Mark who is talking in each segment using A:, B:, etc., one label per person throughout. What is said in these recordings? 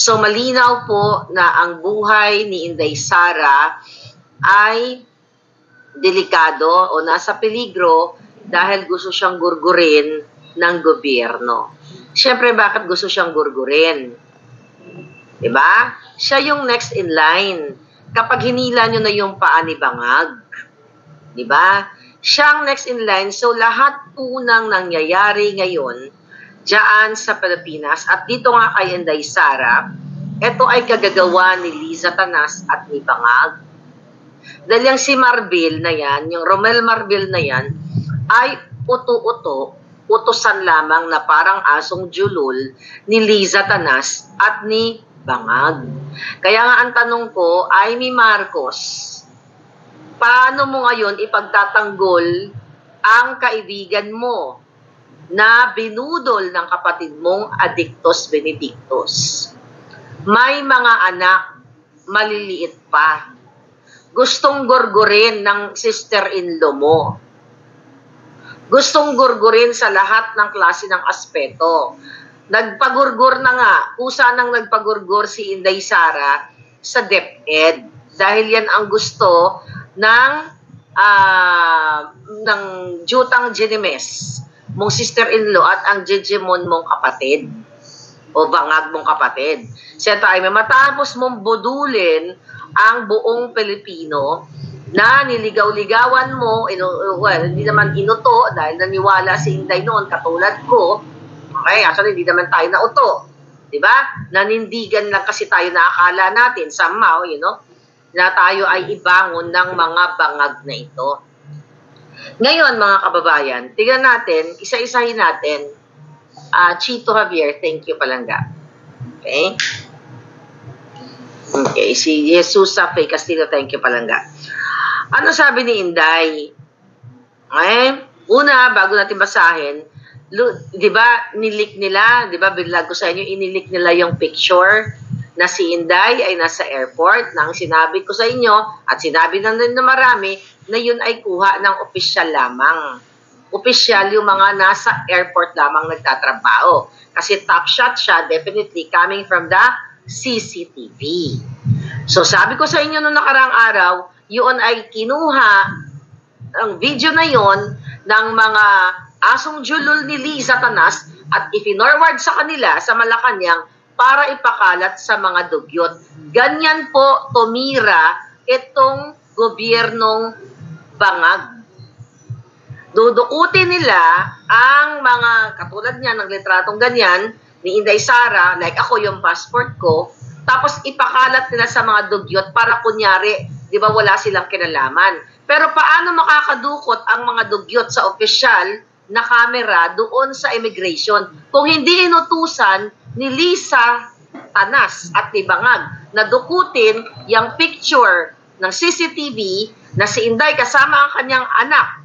A: So malinaw po na ang buhay ni Inday Sara ay delikado o nasa peligro dahil gusto siyang gurgurin ng gobyerno. Siyempre, bakit gusto siyang gurgurin? Diba? Siya yung next in line. Kapag hinila nyo na yung paa ni Bangag, diba? Siya ang next in line. So, lahat po nang nangyayari ngayon dyan sa Pilipinas at dito nga kay Inday Sara, ito ay kagagawa ni Liza Tanas at ni Bangag. Dahil yung si Marbil na yan, yung Romel Marbil na yan, ay utusan lamang na parang asong julol ni Liza Tanas at ni Bangag. Kaya nga ang tanong ko, Amy Marcos, paano mo ngayon ipagtatanggol ang kaibigan mo na binudol ng kapatid mong Adictos Benedictus? May mga anak, maliliit pa. Gustong gurgurin ng sister-in-law mo. Gustong gurgurin sa lahat ng klase ng aspeto. Nagpagurgur na nga, kusa nang nagpagurgur si Inday Sara sa DepEd. Dahil yan ang gusto ng Jutang Genimes, mong sister-in-law at ang Jejemon mong kapatid o Bangag mong kapatid. Siya tayo, matapos mong budulin ang buong Pilipino na niligaw-ligawan mo, hindi naman inuto dahil naniwala si Inday noon katulad ko. Okay, actually hindi naman tayo nauto. Diba? Nanindigan lang kasi tayo na akala natin somehow, na tayo ay ibangon ng mga bangag na ito. Ngayon, mga kababayan, tingnan natin, isa-isahin natin. Chito Javier, thank you palangga. Okay? Okay, si Jesus sa Faye Castillo, thank you palangga. Ano sabi ni Inday? Una, bago natin basahin, di ba, nilik nila, di ba, bilag ko sa inyo, inilik nila yung picture na si Inday ay nasa airport nang sinabi ko sa inyo at sinabi na rin na marami na yun ay kuha ng opisyal lamang. Opisyal yung mga nasa airport lamang nagtatrabaho. Kasi top shot siya, definitely coming from the CCTV. So sabi ko sa inyo noong nakaraang araw, yun ay kinuha ang video na yon ng mga asong julol ni Liza Tanas at ifinorward sa kanila sa Malacanang para ipakalat sa mga dugyot. Ganyan po tumira itong gobyernong Bangag. Dudukutin nila ang mga katulad niya ng litratong ganyan ni Inday Sara, like ako yung passport ko, tapos ipakalat nila sa mga dugyot para kunyari, di ba wala silang kinalaman. Pero paano makakadukot ang mga dugyot sa opisyal na kamera doon sa immigration kung hindi inutusan ni Liza Tanas at ni Bangag na dukutin yung picture ng CCTV na si Inday kasama ang kanyang anak.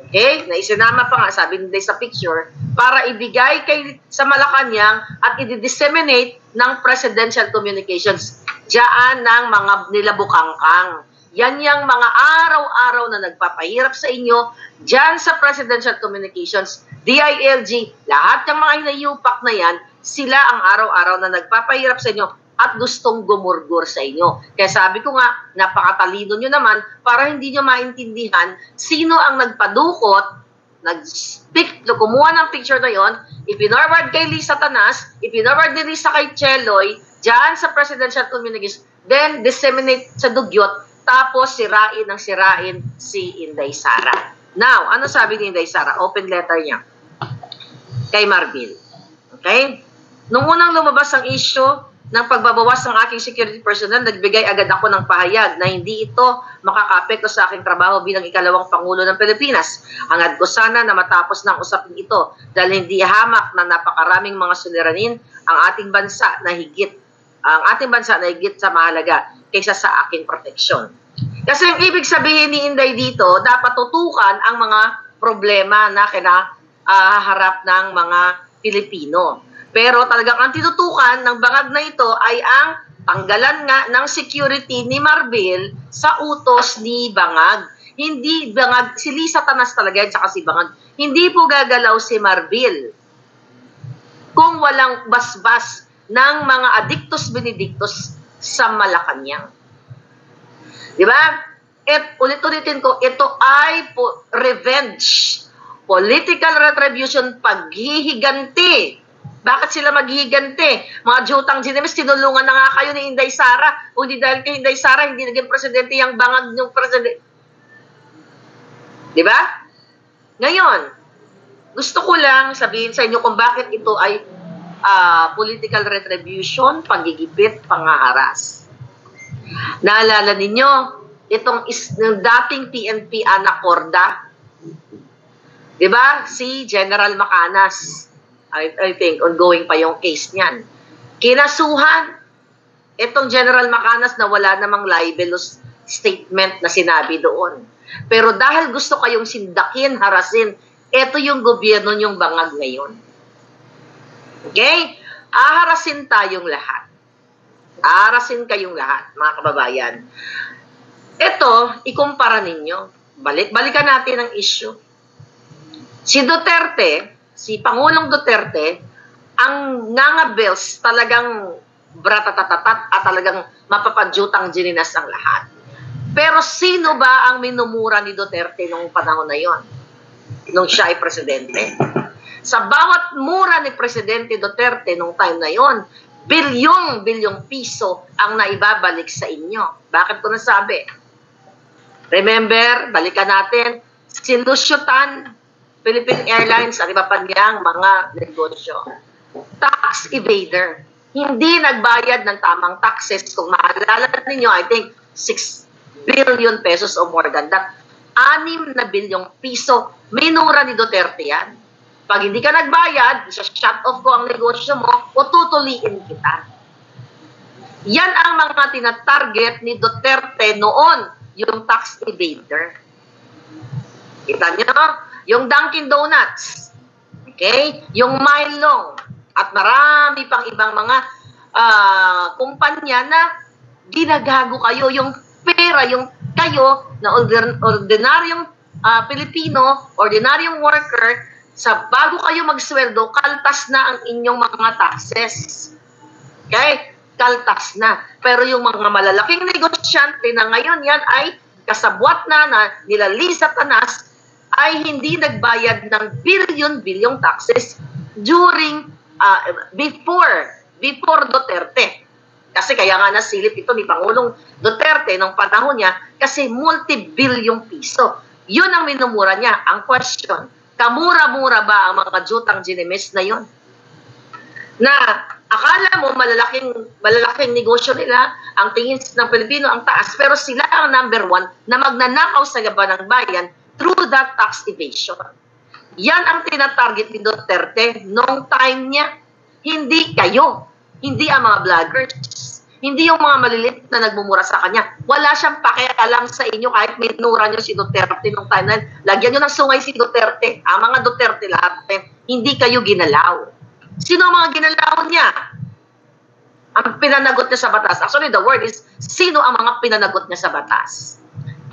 A: Okay? Na isinama pa nga, sabi nila sa picture, para ibigay sa Malacanang at i-disseminate ng presidential communications diyan ng mga nilabukangkang. Yan yung mga araw-araw na nagpapahirap sa inyo diyan sa presidential communications, DILG, lahat ng mga hinayupak na yan, sila ang araw-araw na nagpapahirap sa inyo at gustong gumurgur sa inyo. Kaya sabi ko nga, napakatalino nyo naman para hindi nyo maintindihan sino ang nagpadukot, kumuha ng picture na yon, ipinorward kay Liza Tanas, ipinorward din Liza kay Cheloy, dyan sa presidential communications, then disseminate sa dugyot, tapos sirain si Inday Sara. Now, ano sabi ni Inday Sara? Open letter niya kay Marbil. Okay? Nung unang lumabas ang issue ng pagbabawas ng aking security personnel, nagbigay agad ako ng pahayag na hindi ito makakaapekto sa aking trabaho bilang ikalawang Pangulo ng Pilipinas. Hangad ko sana na matapos ng usapin ito dahil hindi hamak na napakaraming mga suliranin ang ating bansa na higit sa mahalaga kaysa sa aking proteksyon. Kasi ang ibig sabihin ni Inday dito, dapat tutukan ang mga problema na kinaharap ng mga Pilipino. Pero talagang ang tinutukan ng bangag na ito ay ang tanggalan nga ng security ni Marbil sa utos ni Bangag. Hindi Bangag, si Liza Tanas talaga at saka si Bangag. Hindi po gagalaw si Marbil kung walang basbas ng mga adictus benedictus sa Malacanang. Di ba? At ulit-ulitin ko, ito ay revenge, political retribution, paghihiganti. Bakit sila maghihiganti? Mga jutang Ginemes, tinulungan na nga kayo ni Inday Sara. Kung di dahil kay Inday Sara, hindi naging presidente yung bangag ng presidente. Di ba? Ngayon, gusto ko lang sabihin sa inyo kung bakit ito ay political retribution, panggigipit, pangaharas. Naalala ninyo, itong dating PNP Anacorda, di ba? Si General Macanas. I think ongoing pa yung case niyan. Kinasuhan itong General Macanas na wala namang libelous statement na sinabi doon. Pero dahil gusto kayong sindakin, harasin, ito yung gobyerno nyong bangag ngayon. Okay? Aharasin tayong lahat. Aharasin kayong lahat, mga kababayan. Ito, ikumpara ninyo. Balikan natin ang issue. Si Duterte, si Pangulong Duterte, ang ngangabels talagang bratatatat at talagang mapapadyutang Ginemes ang lahat. Pero sino ba ang minumura ni Duterte nung panahon na yon? Nung siya ay presidente? Sa bawat mura ni Presidente Duterte nung time na yon, bilyong piso ang naibabalik sa inyo. Bakit ko nasabi? Remember, balikan natin, sinusyutan Philippine Airlines at iba pa niyang mga negosyo. Tax evader. Hindi nagbayad ng tamang taxes. Kung maalala ninyo, I think 6 billion pesos or more than that. 6 na bilyong piso. Minura ni Duterte yan. Pag hindi ka nagbayad, shut off ko ang negosyo mo o tutuliin kita. Yan ang mga tinatarget ni Duterte noon, yung tax evader. Kita nyo? Yung Dunkin Donuts, okay? Yung Milo, at marami pang ibang mga kumpanya na ginagago kayo. Yung pera, yung kayo na ordinaryong Pilipino, ordinaryong worker, sa bago kayo magsweldo, kaltas na ang inyong mga taxes. Okay? Kaltas na. Pero yung mga malalaking negosyante na ngayon yan ay kasabwat na nila Lisa Tanas, ay hindi nagbayad ng billion taxes during, before Duterte. Kasi kaya nga nasilip ito ni Pangulong Duterte nung panahon niya kasi multi-bilyong piso. Yun ang minumura niya. Ang question, kamura-mura ba ang mga jutang Ginemes na yun? Na akala mo malalaking negosyo nila, ang tingin ng Pilipino ang taas, pero sila ang number 1 na magnanakaw sa laban ng bayan through that tax evasion. Yan ang tinatarget ni Duterte nung time niya. Hindi kayo. Hindi ang mga vloggers. Hindi yung mga malilit na nagmumura sa kanya. Wala siyang pakialam sa inyo kahit minura niyo si Duterte nung time na lagyan niyo ng sungay si Duterte. Ang mga Duterte lahat, hindi kayo ginalaw. Sino ang mga ginalaw niya? Ang pinanagot niya sa batas. Actually, the word is, sino ang mga pinanagot niya sa batas?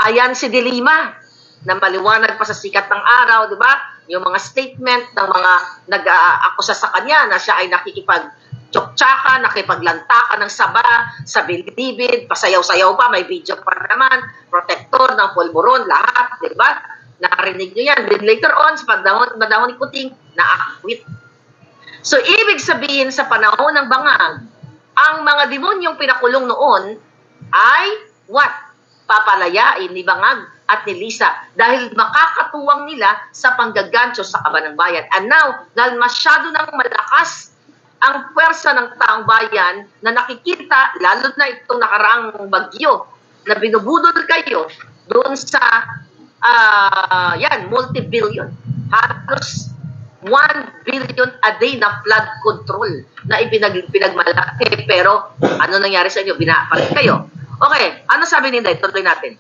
A: Ayan si De Lima, na maliwanag pa sa sikat ng araw, di ba? Yung mga statement ng mga nag-aakusa sa kanya na siya ay nakikipag-tsoktsakan, nakipaglantakan ng saba, sa bilibid, pasayaw-sayaw pa, may video pa naman, protector ng pulburon, lahat, di ba? Narinig nyo yan. Then later on, sa panahon ni Kuting, na-acquit. So, ibig sabihin sa panahon ng bangag, ang mga demonyong pinakulong noon ay what? Papalayain ni Bangag at ni Lisa dahil makakatuwang nila sa panggagancho sa kaban ng bayan. And now, dahil masyado nang malakas ang pwersa ng taong bayan na nakikita, lalo na itong nakaraang bagyo, na binubudol kayo doon sa multi-billion. Halos 1 billion a day na flood control na pinagmalaki. Pero ano nangyari sa inyo? Binapalit kayo. Okay, ano sabi ni Inday? Tuloy natin.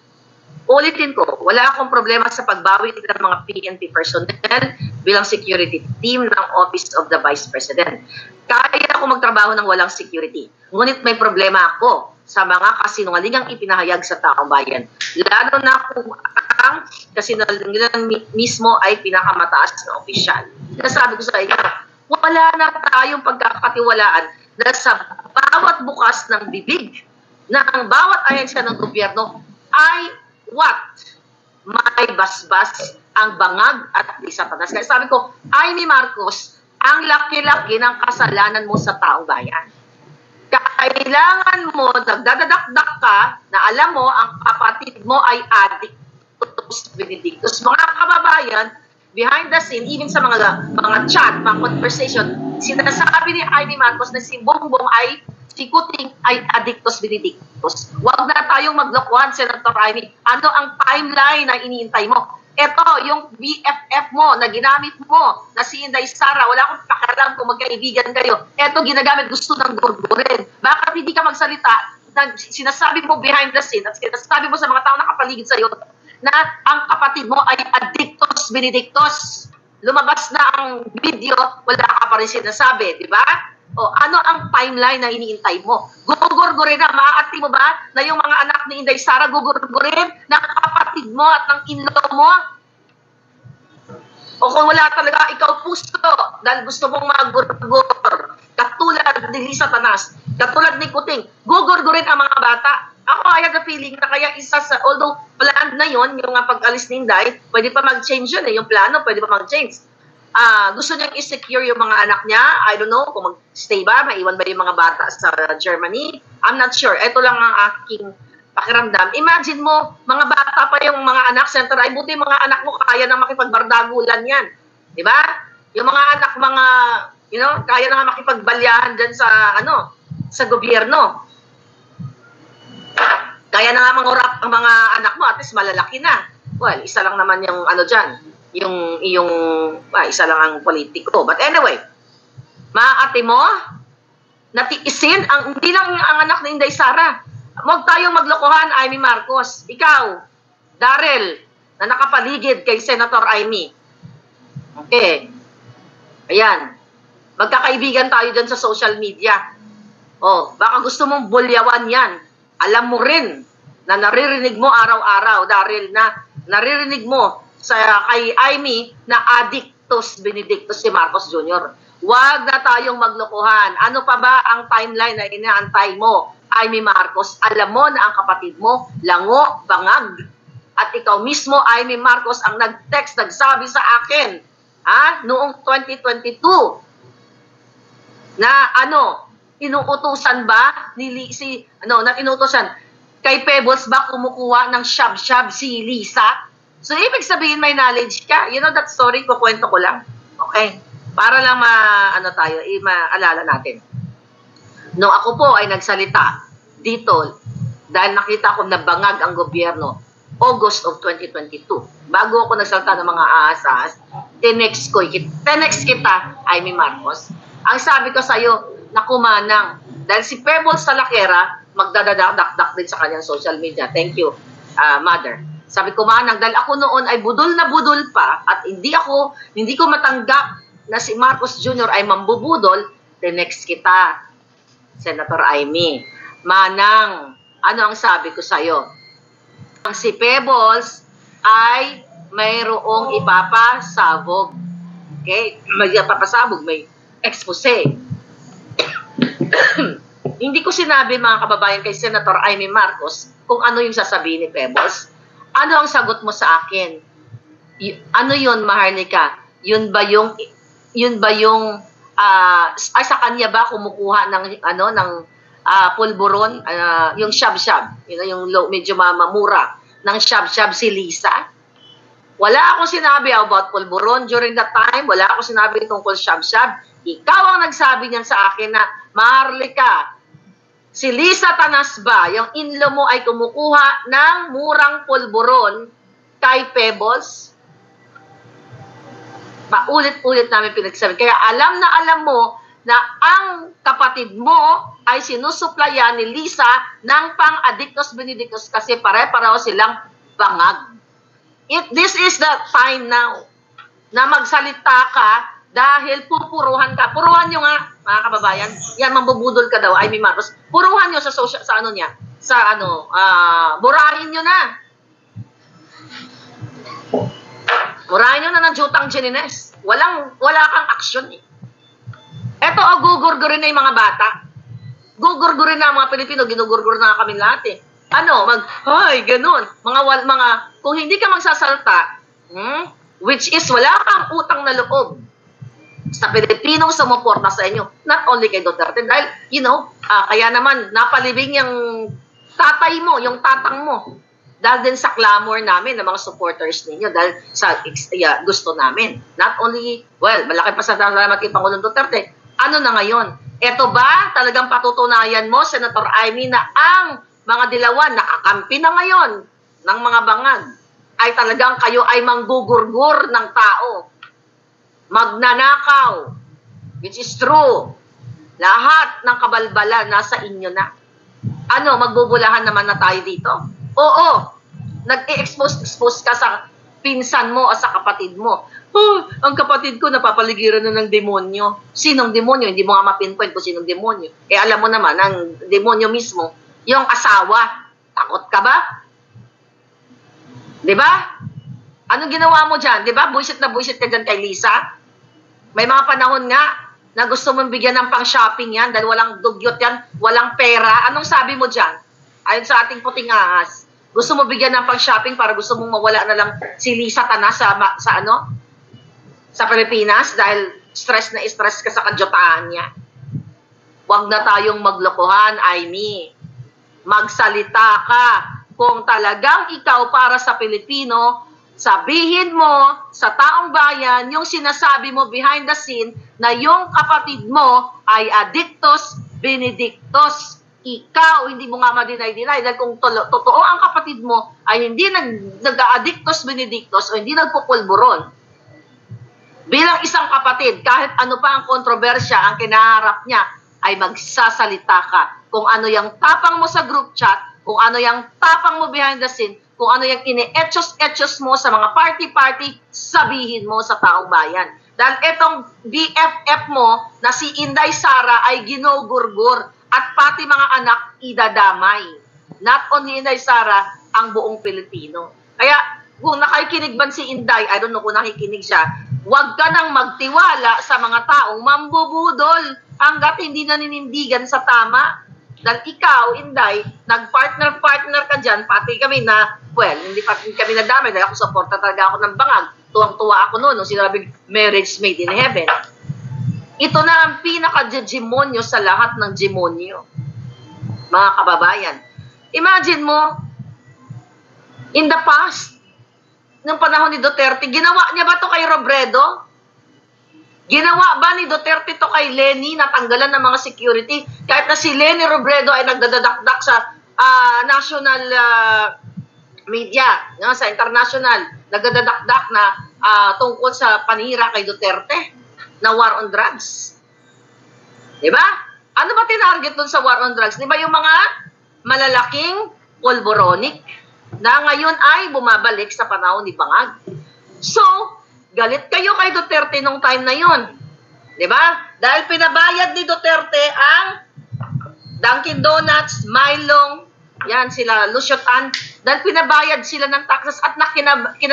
A: Ulitin ko, wala akong problema sa pagbawi ng mga PNP personnel bilang security team ng Office of the Vice President. Kaya ako magtrabaho ng walang security. Ngunit may problema ako sa mga kasinungalingang ipinahayag sa taong bayan. Lalo na kung ang kasinungalingan mismo ay pinakamataas na opisyal. Nasabi ko sa inyo, wala na tayong pagkakatiwalaan na sa bawat bukas ng bibig na ang bawat ahensya ng gobyerno ay what? May basbas ang bangag at di satanas. Kaya sabi ko, Amy Marcos, ang laki-laki ng kasalanan mo sa taong bayan. Kailangan mo, nagdadadakdak ka na alam mo, ang kapatid mo ay Addictus Benedictus. Mga kababayan, behind the scene, even sa mga chat, mga conversation, sinasabi ni Amy Marcos na si Bongbong ay si Kuting ay Addictus Benedictus. Huwag na tayong maglokohan, Senator Amy. Ano ang timeline na iniintay mo? Ito, yung BFF mo, na ginamit mo, na si Inday Sara, wala akong pakialam kung magkaibigan kayo. Ito, ginagamit, gusto ng gurgurin. Bakit hindi ka magsalita? Sinasabi mo behind the scene at sinasabi mo sa mga tao na kapaligid sa'yo na ang kapatid mo ay Addictus Benedictus. Lumabas na ang video, wala ka pa rin sinasabi, di ba? O ano ang timeline na iniintay mo? Gugurgurin na, maaati mo ba na yung mga anak ni Inday Sara gugurgurin ng kapatid mo at ng in-law mo? O kung wala talaga ikaw puso dahil gusto mong magurgur, katulad ni Lisa Tanas, katulad ni Kuting, gugurgurin ang mga bata. Ako, I had a feeling na kaya isa sa, although planned na yon yung pag-alis ni Inday, pwede pa mag-change yun eh, yung plano pwede pa mag-change. Gusto niyang i-secure yung mga anak niya. I don't know kung mag-stay ba, maiwan ba yung mga bata sa Germany. I'm not sure. Ito lang ang aking pakiramdam. Imagine mo, mga bata pa yung mga anak, Senator, ay buti mga anak mo kaya na makipagbardagulan yan. Di ba? Yung mga anak, kaya na makipagbalyahan dyan sa, sa gobyerno. Kaya na nga mangurap ang mga anak mo, at least malalaki na. Well, isa lang naman yung dyan. Isa lang ang politiko. But anyway, maaati mo, natiisin, hindi lang ang anak ni Inday Sara. Huwag tayong maglokohan, Amy Marcos. Ikaw, Darrell, na nakapaligid kay Senator Amy. Okay. Ayan. Magkakaibigan tayo dyan sa social media. Baka gusto mong bulyawan yan. Alam mo rin na naririnig mo araw-araw, Darrell, na naririnig mo kay Amy na Addictus Benedictus si Marcos Jr. Huwag na tayong maglokohan. Ano pa ba ang timeline na inaantay mo, Amy Marcos? Alam mo na ang kapatid mo, lango, bangag. At ikaw mismo, Amy Marcos, ang nag-text, nagsabi sa akin, noong 2022, na inuutusan ba inuutusan kay Pebbles ba kumukuha ng shab-shab si Lisa? So, ibig sabihin may knowledge ka. You know that story? Kukwento ko lang. Okay? Para lang maalala natin. Nung ako po ay nagsalita dito, dahil nakita ko na bangag ang gobyerno, August of 2022. Bago ako nagsalita ng mga ahas-ahas, tinext kita, Amy Marcos. Ang sabi ko sa'yo, nakumanang. Dahil si Pebbles Salakera, magdadadakdak din sa kanyang social media. Thank you, Mother. Sabi ko, manang, dahil ako noon ay budol na budol pa at hindi ko matanggap na si Marcos Jr. ay mambubudol, tinext kita, Senator Amy. Manang, ano ang sabi ko sa'yo? Ang si Pebbles ay mayroong ipapasabog. Okay? May ipapasabog, may expose. Hindi ko sinabi, mga kababayan, kay Senator Amy Marcos kung ano yung sasabihin ni Pebbles. Ano ang sagot mo sa akin? Ano yun, Maharlika? Yun ba yung sa kanya ba kumukuha ng pulburon, yung shab-shab, yung medyo mamura ng shab-shab si Lisa? Wala akong sinabi about pulburon during that time. Wala akong sinabi tungkol shab-shab. Ikaw ang nagsabi niyan sa akin na, Maharlika, si Lisa Tanas ba, yung in-law mo ay kumukuha ng murang pulburon kay Pebbles? Paulit-ulit namin pinagsabi. Kaya alam mo na ang kapatid mo ay sinusuplayan ni Lisa ng pang-Addictus Benedictus kasi pare-pareho silang bangag. This is the time now na magsalita ka dahil pupuruhan ka. Puruhan nyo nga, mga kababayan. Yan, mambubudol ka daw, Amy Marcos. Puruhan nyo sa social, burahin nyo na. Burahin nyo na ng jutang Genines. Wala kang aksyon eh. Eto, gugurgurin na yung mga bata. Gugurgurin na ang mga Pilipino, ginugurgur na kami lahat eh. Ano, ay, ganun. Kung hindi ka magsasalta, which is wala kang utang na loob sa Pilipinong sumuporta sa inyo, not only kay Duterte, dahil, kaya naman, napalibing yung tatay mo, yung tatang mo, dahil din sa clamor namin ng mga supporters ninyo, dahil sa gusto namin. Not only, malaki pa sa salamat kay Pangulong Duterte. Ano na ngayon? Eto ba, talagang patutunayan mo, Senator Amy, na ang mga dilawan, nakakampi na ngayon ng mga bangag, ay talagang kayo ay manggugurgur ng tao, magnanakaw, which is true. Lahat ng kabalbalan nasa inyo na. Ano, magbubulahan naman na tayo dito? Oo, nag-i-expose ka sa pinsan mo o sa kapatid mo. Ang kapatid ko napapaligiran na ng demonyo. Sinong demonyo? Hindi mo nga mapinpoint kung sinong demonyo. Eh alam mo naman, ang demonyo mismo, yung asawa. Takot ka ba? Diba? Anong ginawa mo dyan? Diba? Buisit na buisit ka dyan kay Lisa. May mga panahon nga na gusto mong bigyan ng pang-shopping yan dahil walang dugyot yan, walang pera. Anong sabi mo dyan? Ayon sa ating puting ahas. Gusto mo bigyan ng pang-shopping para gusto mong mawala na lang si Lisa Tana sa Pilipinas dahil stress na stress ka sa kadyotaan niya. Huwag na tayong maglokohan, Amy. Magsalita ka. Kung talagang ikaw para sa Pilipino, sabihin mo sa taong bayan yung sinasabi mo behind the scene na yung kapatid mo ay addictus benedictus. Ikaw, hindi mo nga ma-deny-deny dahil kung totoo ang kapatid mo ay hindi nag-addictus benedictus o hindi nagpupulburon. Bilang isang kapatid, kahit ano pa ang kontrobersya ang kinaharap niya, ay magsasalita ka. Kung ano yung tapang mo sa group chat, kung ano yung tapang mo behind the scene, kung ano yung ine-etchos mo sa mga party-party, sabihin mo sa taong bayan. Dahil itong BFF mo na si Inday Sara ay ginugurgur at pati mga anak idadamay. Not only Inday Sara, ang buong Pilipino. Kaya kung nakikinig man si Inday, I don't know kung nakikinig siya, huwag ka nang magtiwala sa mga taong mambubudol hanggat hindi naninindigan sa tama. Dahil ikaw, Inday, nag-partner ka dyan, pati kami na, hindi kami nadamay dahil ako supporta talaga ako ng bangag. Tuwang-tuwa ako noon nung sinabing marriage made in heaven. Ito na ang pinaka-demonyo sa lahat ng demonyo. Mga kababayan. Imagine mo, in the past, nung panahon ni Duterte, ginawa niya ba to kay Robredo? Ginawa ba ni Duterte to kay Leni na tanggalan ng mga security? Kahit na si Leni Robredo ay nagdadakdak sa national media, sa international, nagdadakdak na tungkol sa panira kay Duterte na war on drugs. Diba? Ano ba tinarget dun sa war on drugs? Diba yung mga malalaking polboronic na ngayon ay bumabalik sa panahon ni Bangag? So, galit kayo kay Duterte nung time na yun. Diba? Dahil pinabayad ni Duterte ang Dunkin Donuts, Mylong, yan sila, Lusyotan, dahil pinabayad sila ng taxes at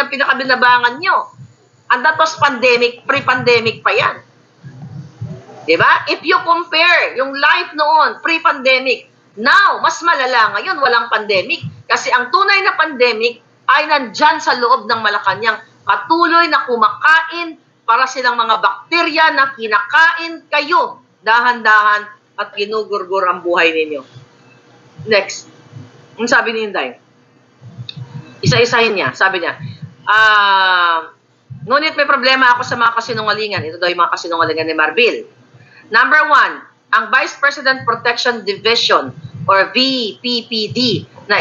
A: pinakabinabangan nyo. And that was pandemic, pre-pandemic pa yan. Diba? If you compare yung life noon, pre-pandemic, now, mas malala ngayon, walang pandemic. Kasi ang tunay na pandemic ay nandyan sa loob ng Malacanang. Patuloy na kumakain para silang mga bakterya na kinakain kayo dahan-dahan at ginugurgur ang buhay ninyo. Next. Ang sabi ni Inday, isa-isahin niya, sabi niya, ngunit may problema ako sa mga kasinungalingan. Ito daw yung mga kasinungalingan ni Marbil. Number 1, ang Vice President Protection Division or VPPD na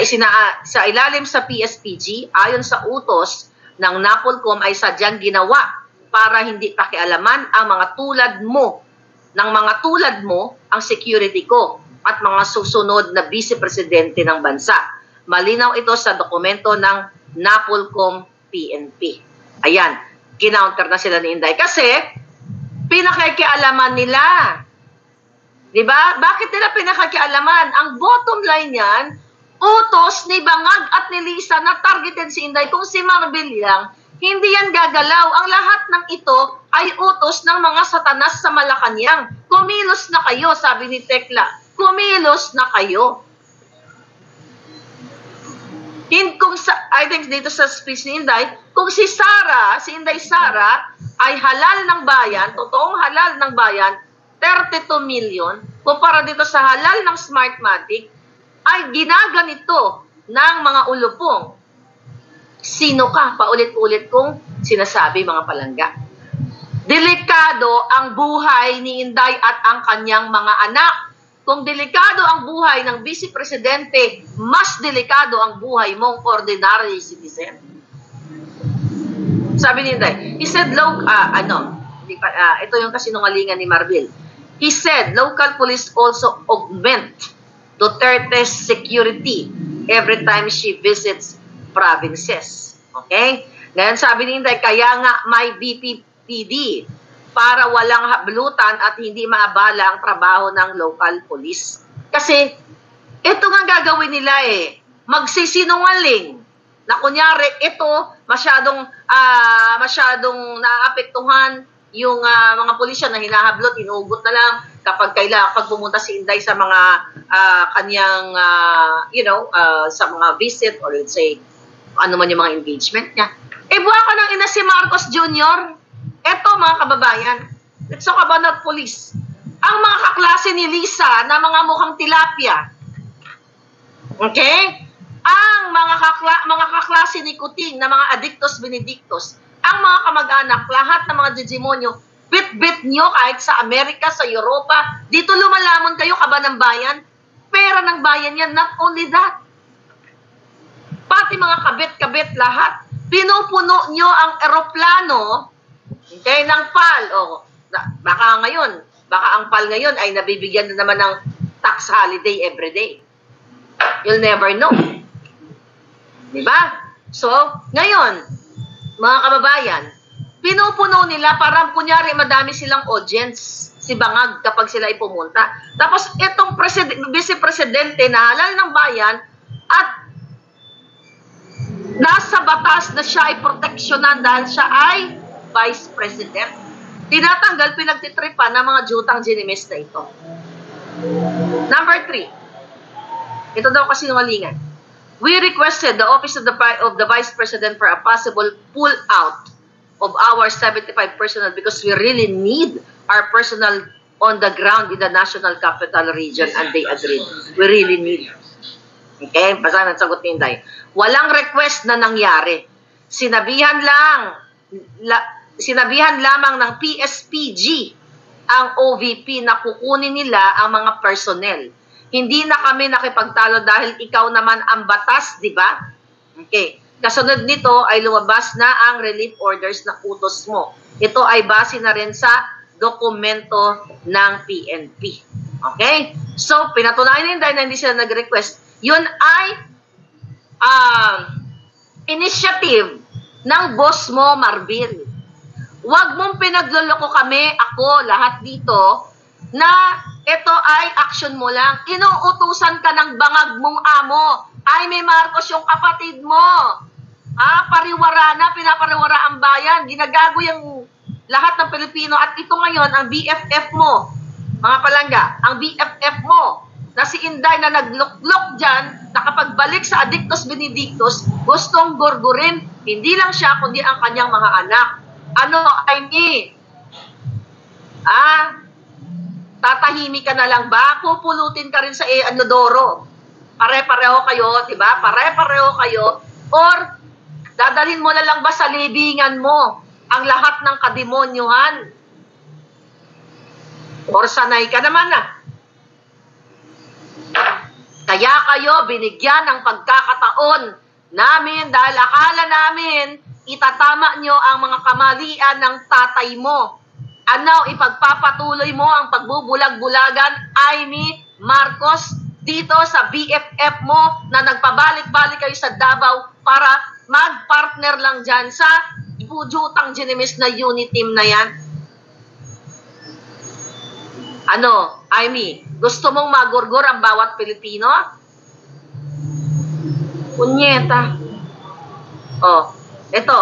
A: sa ilalim sa PSPG ayon sa utos ng NAPOLCOM ay sadyang ginawa para hindi pakialaman ang mga tulad mo, ang security ko at mga susunod na Vice Presidente ng bansa. Malinaw ito sa dokumento ng NAPOLCOM PNP. Ayan, kinounter na sila ni Inday kasi pinakikialaman nila. Diba? Bakit nila pinakikialaman? Ang bottom line yan, utos ni Bangag at ni Lisa na targeted si Inday. Kung si Marbil lang, Hindi yan gagalaw. Ang lahat ng ito ay utos ng mga satanas sa Malacanang. Kumilos na kayo, sabi ni Tekla. Kumilos na kayo. I think dito sa speech ni Inday, kung si Inday Sara, ay halal ng bayan, totoong halal ng bayan, 32 million, kumpara dito sa halal ng Smartmatic, ay ginaganito ng mga ulupong. Sino ka? Paulit-ulit kong sinasabi, mga palangga. Delikado ang buhay ni Inday at ang kanyang mga anak. Kung delikado ang buhay ng Vice Presidente, mas delikado ang buhay mong ordinary citizen. Sabi ni Inday, he said, ito yung kasinungalingan ni Marbil. He said, local police also augment Duterte's security every time she visits provinces. Okay? Ngayon sabi ni Inday, kaya nga may BPPD para walang hablutan at hindi maabala ang trabaho ng local police. Kasi ito nga gagawin nila magsisinungaling na kunyari ito masyadong naapektuhan yung mga pulisya na hinahablot, inuugot na lang kapag pumunta si Inday sa mga kanyang sa mga visit or let's say ano man yung mga engagement niya. Buha ka ng ina si Marcos Jr. Eto mga kababayan, let's talk about the police. Ang mga kaklase ni Lisa na mga mukhang tilapia. Okay? Ang mga kaklase ni Kuting na mga addictos benedictos. Ang mga kamag-anak, lahat ng mga digimonyo, bit-bit nyo kahit sa Amerika, sa Europa, dito lumalamon kayo, kaba ng bayan. Pera ng bayan yan, not only that. Pati mga kabit-kabit lahat. Pinupuno nyo ang eroplano, okay, ng PAL. Baka ang PAL ngayon ay nabibigyan na naman ng tax holiday everyday. You'll never know. Diba? So, ngayon, mga kababayan, pinupuno nila parang kunyari madami silang audience, si Bangag kapag sila ipumunta. Tapos itong vice-presidente na halal ng bayan at nasa batas na siya ay proteksyonan dahil siya ay vice president. Tinatanggal, pinagtitripan ng mga jutang ginimis na ito. Number 3. Ito daw kasi nungalingan. We requested the office of the Vice President for a possible pull-out of our 75 personnel because we really need our personnel on the ground in the National Capital Region and they agreed. We really need. Okay? Basta nagsagot ni Inday. Walang request na nangyari. Sinabihan lamang ng PSPG ang OVP na kukunin nila ang mga personnel. Hindi na kami nakipagtalo dahil ikaw naman ang batas, di ba? Okay. Kasunod nito ay lumabas na ang relief orders na utos mo. Ito ay base na rin sa dokumento ng PNP. Okay? So, pinatunayan din dahil na hindi sila nag-request. Yun ay initiative ng boss mo, Marbil. Huwag mong pinagloloko kami, ako, lahat dito, na ito ay action mo lang. Inuutusan ka ng bangag mong amo. Ay, may Marcos yung kapatid mo. Pariwara na, pinapariwara ang bayan. Ginagago yung lahat ng Pilipino. At ito ngayon, ang BFF mo, mga palangga, ang BFF mo, na si Inday na nagluklok dyan, nakapagbalik sa Addictos Benedictos, gustong gurgurin, hindi lang siya, kundi ang kanyang mga anak. Ano, tatahimik ka na lang ba? Pupulutin ka rin sa Anodoro. Pare-pareho kayo, di ba? Pare-pareho kayo. Or, dadalhin mo na lang ba sa libingan mo ang lahat ng kademonyuhan? Or sanay ka naman na. Kaya kayo binigyan ng pagkakataon namin dahil akala namin itatama nyo ang mga kamalian ng tatay mo. Ano, ipagpapatuloy mo ang pagbubulag-bulagan ay ni Marcos dito sa BFF mo na nagpabalik-balik kayo sa Davao para mag-partner lang dyan sa bujutang ginimis na unit team na yan? Ano, Amy, gusto mong magurgur ang bawat Pilipino? Punyeta. Oh, ito.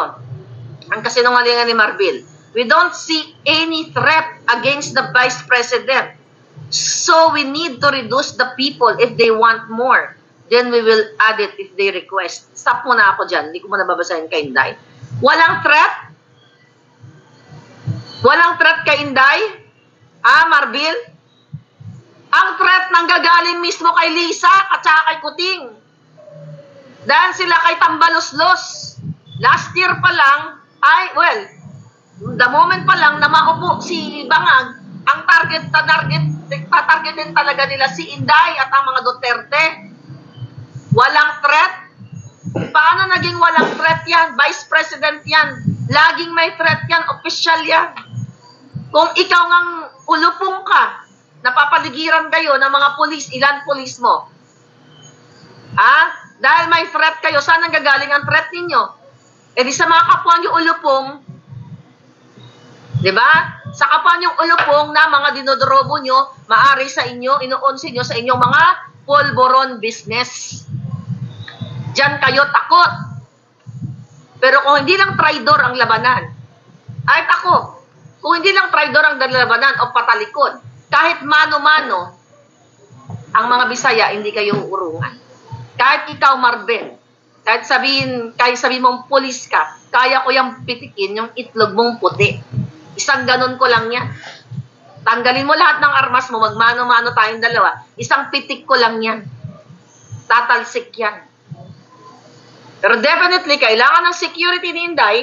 A: ang kasinungalingan ni Marbil. We don't see any threat against the Vice President. So we need to reduce the people if they want more. Then we will add it if they request. Stop muna ako dyan. Hindi ko muna babasahin kay Inday. Walang threat? Walang threat kay Inday? Marbil? Ang threat nang gagaling mismo kay Lisa at saka kay Kuting. Dahil sila kay Tambaloslos. Last year pa lang, the moment pa lang na maupo si Bangag, ang tatargetin talaga nila si Inday at ang mga Duterte. Walang threat? Paano naging walang threat yan? Vice President yan. Laging may threat yan. Official yan. Kung ikaw ngang ulupong ka, napapaligiran kayo ng mga pulis, ilan pulis mo? Dahil may threat kayo, saan ang gagaling ang threat ninyo? E di sa mga kapwa nyo ulupong, di ba? Sa kapwa nyo ulupong na mga dinodorobo nyo, maari sa inyo, inuunsin nyo sa inyong mga polvoron business. Diyan kayo takot. Pero kung hindi lang traidor ang labanan, ay ako, kung hindi lang traidor ang labanan o patalikod, kahit mano-mano, ang mga Bisaya, hindi kayo urungan. Kahit ikaw, Marben, kahit sabihin mong pulis ka, kaya ko yung pitikin yung itlog mong puti. Isang ganun ko lang yan. Tanggalin mo lahat ng armas mo, magmano-mano tayong dalawa. Isang pitik ko lang yan. Tatalsik yan. Pero definitely, kailangan ng security ni Inday.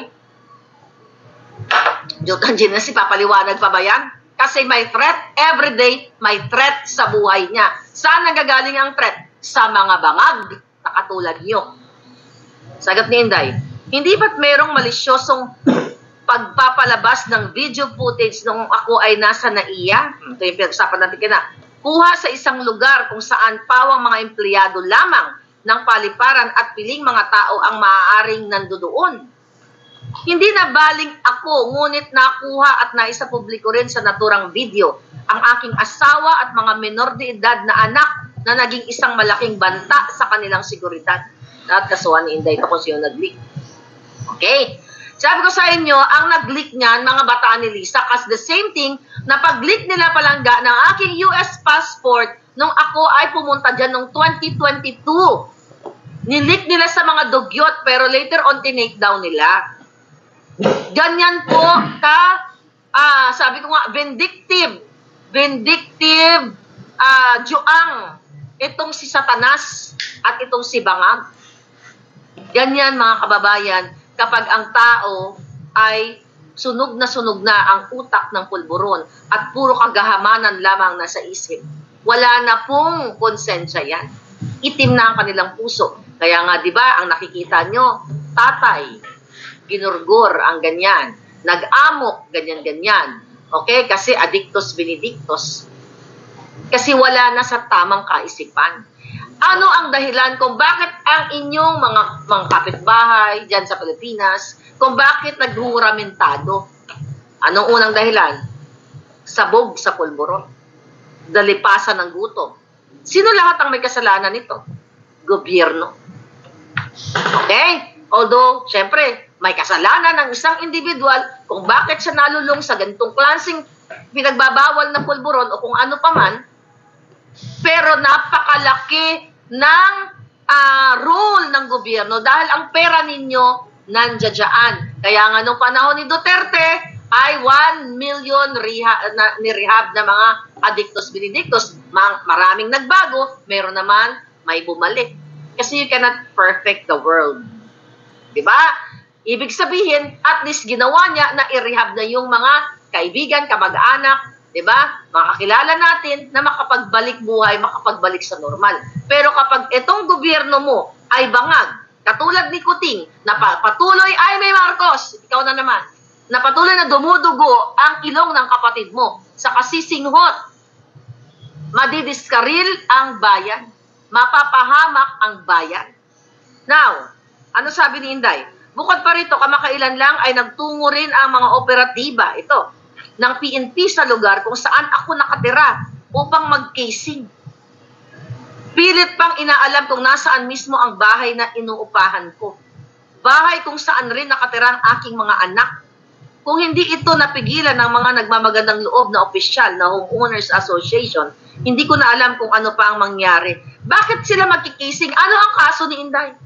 A: Jotan Gina, si papaliwanag pa ba yan? Kasi may threat, everyday may threat sa buhay niya. Saan nagagaling ang threat? Sa mga bangag na katulad niyo. Sagot ni Inday, hindi ba't merong malisyosong pagpapalabas ng video footage nung ako ay nasa NAIA? Ito yung pinag-usapan natin kuha sa isang lugar kung saan pawang mga empleyado lamang ng paliparan at piling mga tao ang maaaring nandoon. Hindi na baling ako, ngunit nakuha at naisapubliko rin sa naturang video ang aking asawa at mga menor de edad na anak na naging isang malaking banta sa kanilang seguridad. At kasuhan ni Inday ito kung sino nag-leak. Okay. Sabi ko sa inyo, ang nag-leak niyan, mga bataan ni Lisa, kasi the same thing na pag-leak nila palangga ng aking US passport nung ako ay pumunta dyan noong 2022. Nileak nila sa mga dugyot, pero later on, tinake down nila. Ganyan po sabi ko nga, vindictive, juang, itong si Satanas at itong si Bangag. Ganyan mga kababayan, kapag ang tao ay sunog na ang utak ng pulburon at puro kagahamanan lamang nasa isip. Wala na pong konsensya yan. Itim na ang kanilang puso. Kaya nga, di ba, ang nakikita nyo, tatay, ginurgur ang ganyan, nag-amok, ganyan-ganyan. Okay? Kasi addictus benedictus. Kasi wala na sa tamang kaisipan. Ano ang dahilan kung bakit ang inyong mga kapitbahay dyan sa Pilipinas, kung bakit naghuramentado? Anong unang dahilan? Sabog sa pulburon. Dalipasan ng gutom. Sino lahat ang may kasalanan nito? Gobyerno. Okay? Although, syempre, may kasalanan ng isang individual kung bakit siya nalulong sa ganitong klaseng pinagbabawal na pulburon o kung ano paman, pero napakalaki ng role ng gobyerno dahil ang pera ninyo nandiyan. Kaya nga nung panahon ni Duterte ay 1 million nirehab na mga addictus benedictus. Maraming nagbago, meron naman may bumalik. Kasi you cannot perfect the world. Diba? Ibig sabihin, at least ginawa niya na i-rehab na yung mga kaibigan, kamag-anak, diba? Makakilala natin na makapagbalik buhay, makapagbalik sa normal. Pero kapag itong gobyerno mo ay bangag, katulad ni Kuting, na patuloy ay may Marcos, ikaw na naman, na patuloy na dumudugo ang ilong ng kapatid mo sa kasisinghot, madidiskaril ang bayan, mapapahamak ang bayan. Now, ano sabi ni Inday? Bukod pa rito, kamakailan lang ay nagtungo rin ang mga operatiba, ito, ng PNP sa lugar kung saan ako nakatira upang mag-casing. Pilit pang inaalam kung nasaan mismo ang bahay na inuupahan ko. bahay kung saan rin nakatira ang aking mga anak. Kung hindi ito napigilan ng mga nagmamagandang loob na opisyal na Homeowners Association, hindi ko na alam kung ano pa ang mangyari. Bakit sila magkikising? Ano ang kaso ni Inday?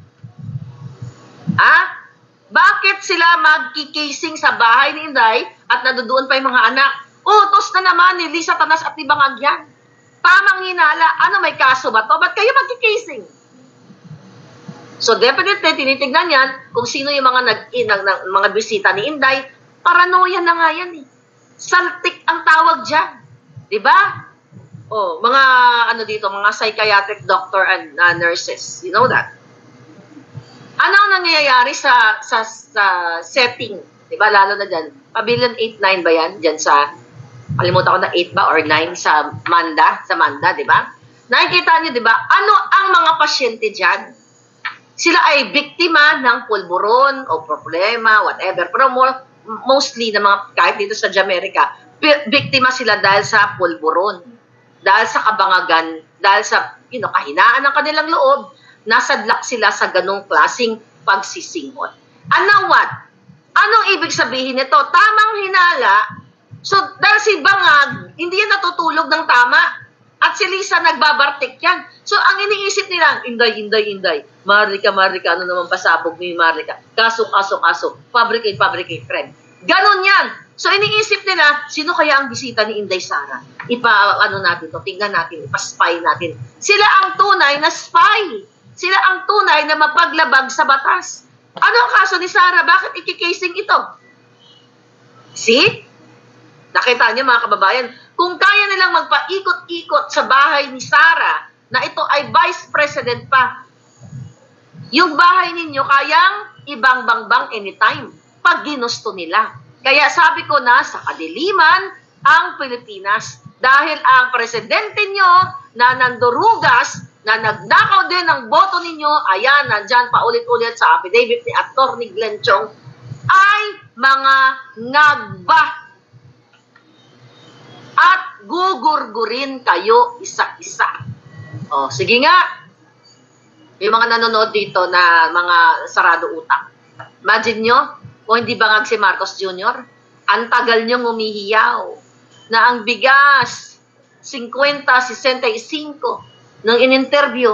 A: Bakit sila magkikising sa bahay ni Inday at nadudoon pa yung mga anak? Utos na naman ni Lisa Tanas at ni Bangag yan. Tamang hinala. Ano, may kaso ba to? Ba't kayo magkikising? So definitely, tinitignan yan kung sino yung mga bisita ni Inday. Paranoia na nga yan eh. Saltik ang tawag dyan. Diba? Mga mga psychiatric doctor and nurses. You know that? Ano ang nangyayari sa setting? Diba? Lalo na dyan. Pavilion 8-9 ba yan? Dyan sa, kalimutan ko na 8 ba or 9 sa Manda, diba? Nakikita niyo, diba? Ano ang mga pasyente dyan? Sila ay biktima ng pulburon o problema, whatever. Pero mostly na mga, kahit dito sa Jamaica, biktima sila dahil sa pulburon, dahil sa kabangagan, dahil sa kahinaan ng kanilang loob, nasadlak sila sa ganong klaseng pagsisingot. And now what? Anong ibig sabihin nito? Tamang hinala. So, dahil si Bangag, hindi yan natutulog ng tama. At si Lisa, nagbabartik yan. So, ang iniisip nila, Inday. Marika, ano naman pasabog ni Marika? Kaso. Fabricate, friend. Ganon yan. So, iniisip nila, sino kaya ang bisita ni Inday Sara? Tingnan natin, ipa-spy natin. Sila ang tunay na spy. Sila ang tunay na mapaglabag sa batas. Ano ang kaso ni Sara? Bakit ikikasing ito? See? Nakita niyo mga kababayan, kung kaya nilang magpaikot-ikot sa bahay ni Sara, na ito ay vice president pa, yung bahay ninyo kayang ibang bangbang anytime pag ginusto nila. Kaya sabi ko na sa kadiliman ang Pilipinas dahil ang presidente nyo na nandurugas, na nagnakaw din ng boto ninyo, ayan, nandyan paulit-ulit sa affidavit ni Atty. Glenn Chong, ay mga ngagba. At gugurgurin kayo isa-isa. Sige nga. Yung mga nanonood dito na mga sarado utak. Imagine nyo, kung hindi Bangag si Marcos Jr., ang tagal nyo umihiyaw na ang bigas, 50, 65, nang in-interview.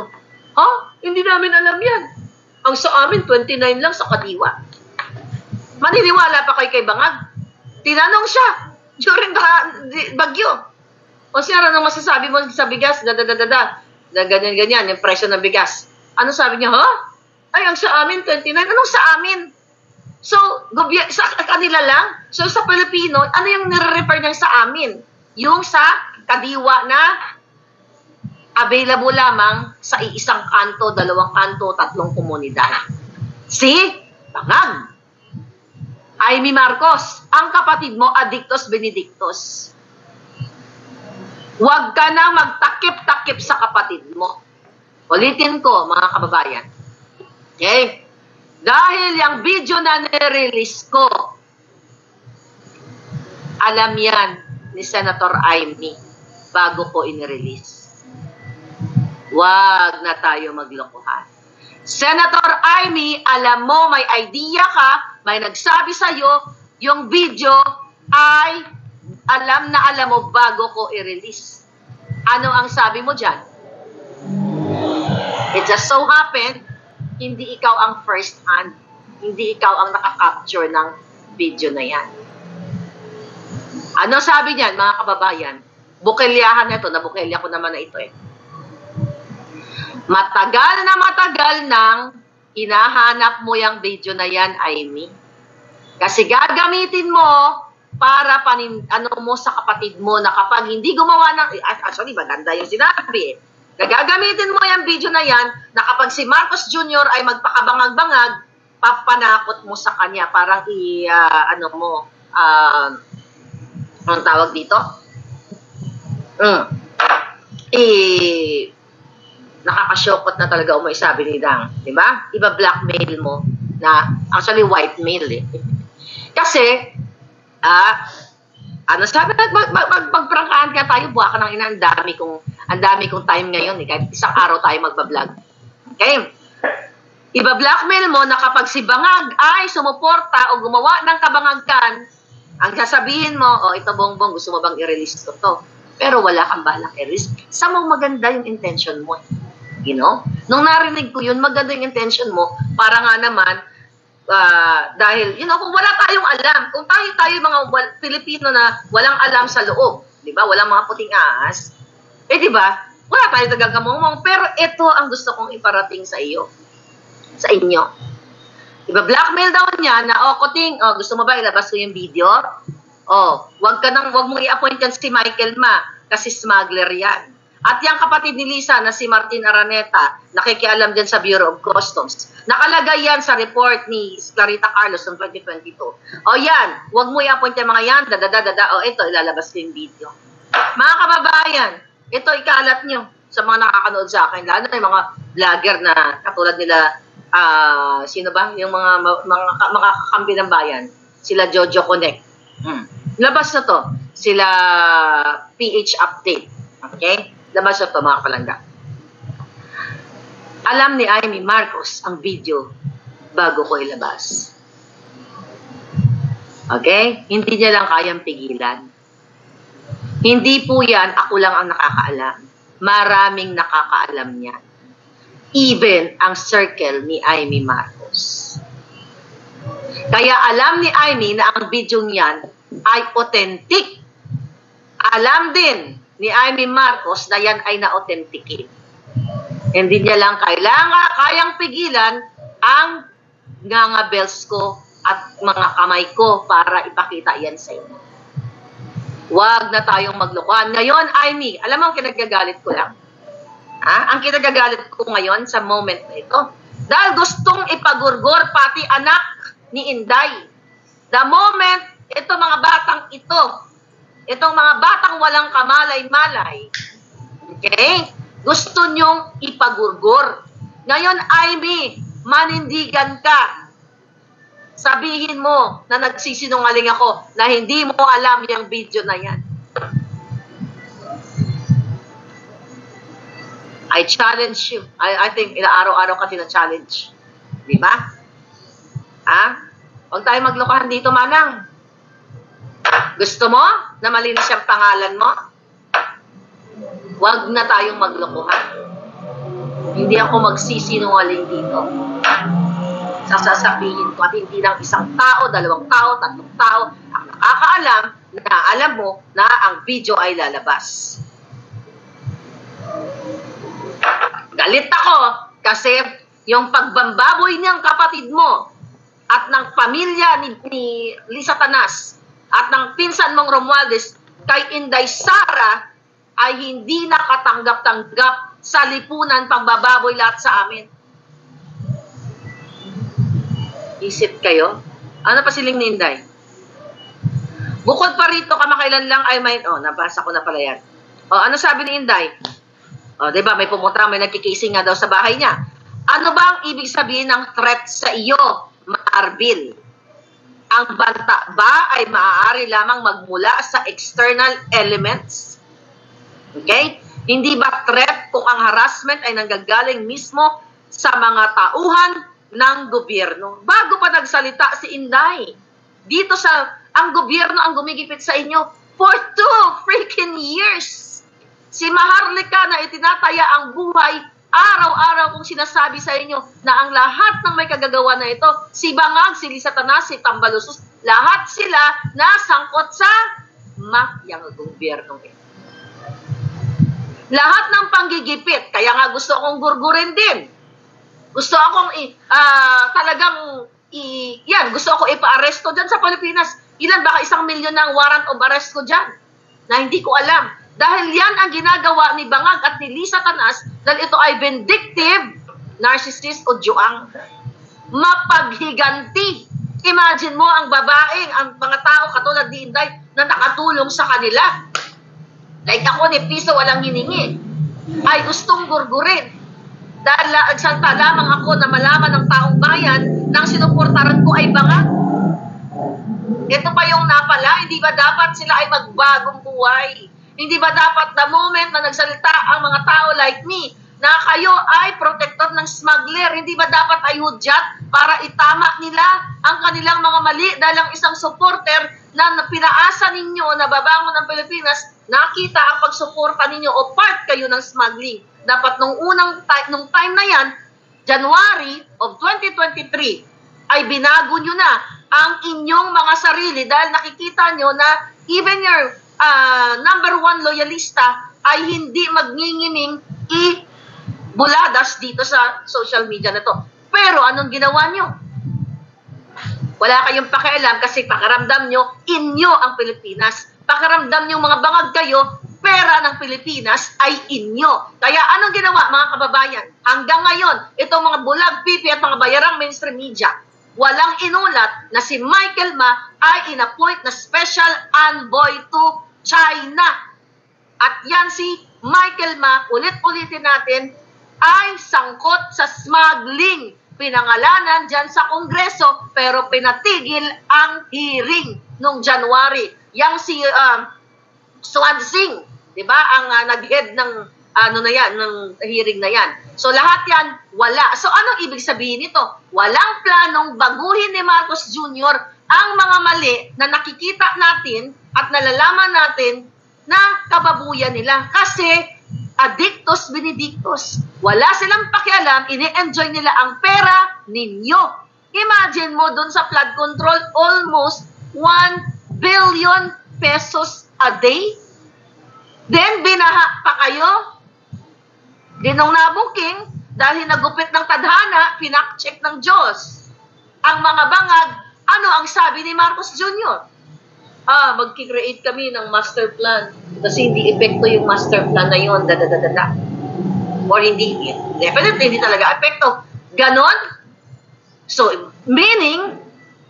A: Hindi namin alam yan. Ang sa amin, 29 lang sa Kadiwa. Maniniwala pa kayo kay Bangag? Tinanong siya during the bagyo. O siya, ano masasabi mo sa bigas? Ganyan, yung presyo ng bigas. Ano sabi niya, Ay, ang sa amin, 29. Anong sa amin? So, sa kanila lang? So, sa Pilipino, ano yung nire-refer niya sa amin? Yung sa Kadiwa na available lamang sa isang kanto, 2 kanto, 3 komunidad. Si Bangag. Amy Marcos, ang kapatid mo, Adictos Benedictos. Huwag ka na magtakip-takip sa kapatid mo. Ulitin ko, mga kababayan. Okay? Dahil yung video na nirelease ko, alam yan ni Senator Amy bago ko inirelease. Huwag na tayo maglokohan. Senator Amy, alam mo, may idea ka, may nagsabi sa'yo, yung video ay alam na alam mo bago ko i-release. Ano ang sabi mo dyan? It just so happened, hindi ikaw ang first hand. Hindi ikaw ang nakakapture ng video na yan. Ano sabi niyan, mga kababayan? Bukelyahan na ito. Nabukelya ko naman na ito eh. Matagal nang hinahanap mo yung video na yan, Amy. Kasi gagamitin mo para mo sa kapatid mo na kapag hindi gumawa ng... Actually, maganda yung sinabi eh. Gagamitin mo yung video na yan na kapag si Marcos Jr. ay magpakabangag-bangag, papanakot mo sa kanya. Parang anong tawag dito? Nakakasyokot na talaga may sabi ni Dang. Diba? Iba-blackmail mo na actually white mail eh. Kasi, sabi magprangkahan ka tayo, buha ka ng ina, ang dami kong time ngayon eh. Kahit isang araw tayo magbablog. Okay? Iba-blackmail mo na kapag si Bangag ay sumuporta o gumawa ng kabangagkan, ang sasabihin mo, oh, ito Bongbong, gusto mo bang i-release ko to? Pero wala kang balak i-release. Sa mo maganda yung intention mo. You know? Nung narinig ko yun, maganda yung intention mo, para nga naman, dahil, you know, kung wala tayong alam, kung tayo mga Pilipino na walang alam sa loob, di ba? Walang mga puting ahas, eh di ba? Wala tayo tagagamong, pero ito ang gusto kong iparating sa iyo. Sa inyo. Diba, blackmail daw niya na, oh, Kuting, oh, gusto mo ba ilabas ko yung video? Oh, wag mong i-appoint yan si Michael Ma, kasi smuggler yan. At yung kapatid ni Lisa na si Martin Araneta, nakikialam din sa Bureau of Customs. Nakalagay yan sa report ni Clarita Carlos noong 2022. Oh, yan, wag mo i-appoint yung mga yan, oh, ito, ilalabas ko yung video. Mga kababayan, ito ikalat nyo sa mga nakakanood sa akin, lalo na yung mga vlogger na katulad nila, sino ba? Yung mga kakampi ng bayan. Sila Jojo Connect. Labas na to. Sila PH Update. Okay? Labas na to, mga palangga. Alam ni Amy Marcos ang video bago ko ilabas. Okay? Hindi niya lang kayang pigilan. Hindi po yan, ako lang ang nakakaalam. Maraming nakakaalam niyan. Even ang circle ni Amy Marcos. Kaya alam ni Amy na ang video niyan ay authentic. Alam din ni Amy Marcos na yan ay na-authenticate. Hindi niya lang kayang pigilan ang ngangabels ko at mga kamay ko para ipakita yan sa inyo. Huwag na tayong maglokohan. Ngayon, Amy, alam mo ang kinagagalit ko lang? Ang kinagagalit ko ngayon sa moment na ito, dahil gustong ipagurgor pati anak ni Inday. The moment, itong mga batang walang kamalay-malay, okay, gusto nyong ipagurgor. Ngayon, Amy, manindigan ka. Sabihin mo na nagsisinungaling ako na hindi mo alam yung video na yan. I challenge you. I think araw-araw ka tina-challenge. Di ba? Huwag tayo maglokohan dito, Manang. Gusto mo na malinis yung pangalan mo? Huwag na tayong maglokohan. Hindi ako magsisinungaling dito. Sasasabihin ko at hindi lang isang tao, dalawang tao, tatlong tao ang nakakaalam na alam mo na ang video ay lalabas. Galit ako kasi yung pagbambaboy niyang kapatid mo at ng pamilya ni Lisa Tanas at ng pinsan mong Romualdez kay Inday Sara ay hindi nakatanggap-tanggap sa lipunan pangbababoy lahat sa amin. Isip kayo? Ano pa siling ni Inday? Bukod pa rito, kamakailan lang ay may... Oh, nabasa ko na pala yan. Oh, ano sabi ni Inday? O, diba, may pumunta, may nagkikising nga daw sa bahay niya. Ano ba ang ibig sabihin ng threat sa iyo, Marbil? Ang banta ba ay maaari lamang magmula sa external elements? Okay? Hindi ba threat kung ang harassment ay nanggagaling mismo sa mga tauhan ng gobyerno? Bago pa nagsalita si Inday, dito ang gobyerno ang gumigipit sa inyo for 2 freaking years. Si Maharlika na itinataya ang buhay, araw-araw kong sinasabi sa inyo na ang lahat ng may kagagawa na ito, si Bangag, si Lisa Tanas, si Tambalusos, lahat sila nasangkot sa mafyang gobyerno. Lahat ng panggigipit, kaya nga gusto akong gurgurin din. Gusto akong gusto ako ipa-aresto dyan sa Pilipinas. Ilan baka 1 milyon na ang warrant of arrest ko dyan na hindi ko alam. Dahil yan ang ginagawa ni Bangag at ni Lisa Tanas dahil ito ay vindictive, narcissist o juang. Mapaghiganti. Imagine mo ang babaeng, ang mga tao katulad ni Inday na nakatulong sa kanila. Like ako ni piso walang hiningi. Ay gustong gurgurin. Dahil nagsalta lamang ako na malaman ng taong bayan na ang sinuportaran ko ay Bangag. Ito pa yung napala, hindi ba dapat sila ay magbagong buhay? Hindi ba dapat the moment na nagsalita ang mga tao like me na kayo ay protector ng smuggler. Hindi ba dapat ay hudyat para itama nila ang kanilang mga mali dahil ang isang supporter na pinaasa ninyo na babangon ng Pilipinas, nakita ang pagsuporta ninyo o part kayo ng smuggling. Dapat nung time na yan, January of 2023, ay binago nyo na ang inyong mga sarili dahil nakikita nyo na even your number one loyalista ay hindi magngingining buladas dito sa social media na to. Pero anong ginawa nyo? Wala kayong pakialam kasi pakiramdam nyo, inyo ang Pilipinas. Pakiramdam nyo mga bangag kayo, pera ng Pilipinas ay inyo. Kaya anong ginawa mga kababayan? Hanggang ngayon, itong mga bulag, pipi at mga bayarang mainstream media, walang inulat na si Michael Ma ay inappoint na special envoy to China. At yan si Michael Ma, ulit-ulitin natin, ay sangkot sa smuggling. Pinangalanan dyan sa Kongreso pero pinatigil ang hearing noong January. Yang si Swansing, 'di ba? Ang nag-head ng ng hearing na yan. So lahat yan wala. So anong ibig sabihin nito? Walang planong baguhin ni Marcos Jr. ang mga mali na nakikita natin at nalalaman natin na kababuyan nila. Kasi addictus benedictus. Wala silang pakialam, ini-enjoy nila ang pera ninyo. Imagine mo dun sa flood control, almost 1 billion pesos a day. Then, binaha pa kayo. Dinong nabuking, dahil nagupit ng tadhana, pinakcheck ng Diyos. Ang mga bangag, ano ang sabi ni Marcos Jr.? Magkikreate kami ng master plan kasi hindi epekto yung master plan na yun, or hindi, definitely hindi talaga epekto. Ganon? So, meaning,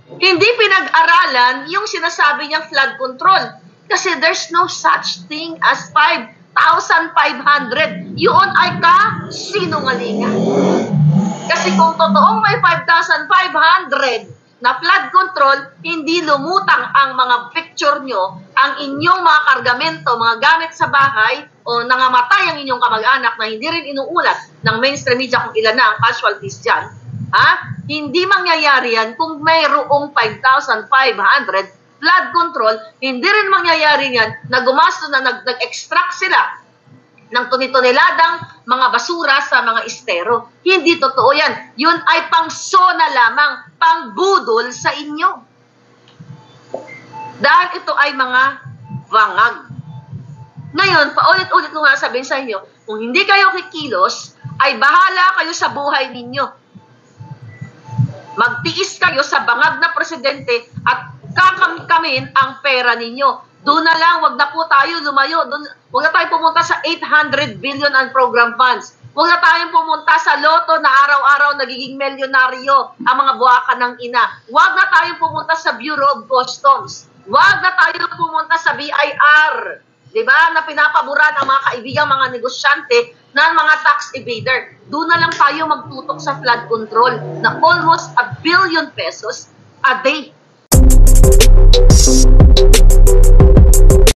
A: hindi pinag-aralan yung sinasabi niyang flood control kasi there's no such thing as 5,500. Yun ay kasinungalingan. Kasi kung totoong may 5,500 na flood control, hindi lumutang ang mga picture nyo, ang inyong mga kargamento, mga gamit sa bahay, o nangamatay ang inyong kamag-anak na hindi rin inuulat ng mainstream media kung ilan na ang casualties dyan. Hindi mangyayari yan kung mayroong 5,500 flood control, hindi rin mangyayari yan na gumasto na nag-extract sila ng tuni-tuniladang mga basura sa mga estero. Hindi totoo yan. Yun ay pang-sona lamang, pang-budol sa inyo. Dahil ito ay mga bangag. Ngayon, paulit-ulit ko nga sabihin sa inyo, kung hindi kayo kikilos, ay bahala kayo sa buhay ninyo. Magtiis kayo sa bangag na presidente at kakamkamin ang pera ninyo. Doon na lang, wag na po tayo lumayo. Wag na tayo pumunta sa 800 billion ang program funds. Wag na tayong pumunta sa loto na araw-araw nagiging milyonaryo ang mga buwakan ng ina. Wag na tayong pumunta sa Bureau of Customs. Wag na tayong pumunta sa BIR. Diba? Na pinapabura ng mga kaibigan, mga negosyante, na mga tax evader. Doon na lang tayo magtutok sa flood control na almost 1 billion pesos a day.